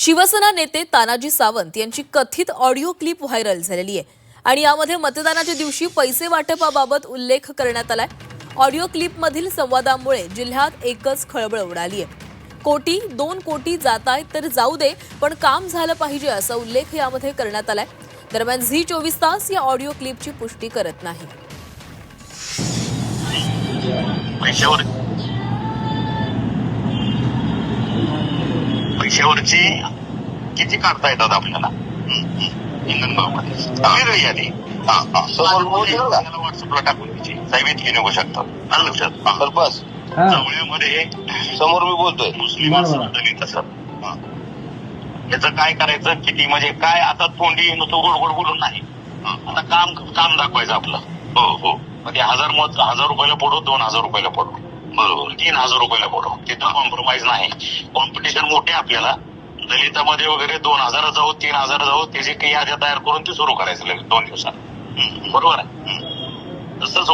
शिवसेना नेते तानाजी सावंत यांची कथित ऑडिओ क्लिप व्हायरल झालेली आहे आणि यामध्ये मतदानाच्या दिवशी पैसे वाटपाबाबत उल्लेख करण्यात आलाय। ऑडिओ क्लिपमधील संवादामुळे जिल्ह्यात एकच खळबळ उडाली आहे। कोटी 2 कोटी जातायत तर जाऊ दे, पण काम झालं पाहिजे असा उल्लेख यामध्ये करण्यात आलाय। दरम्यान झी 24 तास या ऑडिओ क्लिपची पुष्टी करत नाही। पैशावरची किती काढता येतात आपल्याला हिंगणगावमध्ये व्हॉट्सअपला टाकून द्यायची साहेब इतकी निघू शकतात। आलं लक्षात? बस जवळमध्ये समोर मी बोलतोय मुस्लिम दलित असत याचं काय करायचं किती म्हणजे काय आता तोंडी नुसतं गोड गोड बोलून नाही, आता काम दाखवायचं आपलं। हो हो म्हणजे 1000 रुपयाला पडो 2000 रुपयाला पडो बरोबर 3000 रुपयाला पडो तिथं कॉम्प्रोमाइज नाही। कॉम्पिटिशन मोठे आपल्याला दलितामध्ये वगैरे 2000 जाऊ 3000 जाऊ त्याची काही याद्या तयार करून ते सुरू करायचं लगेच 2 दिवसात। बरोबर आहे तसंच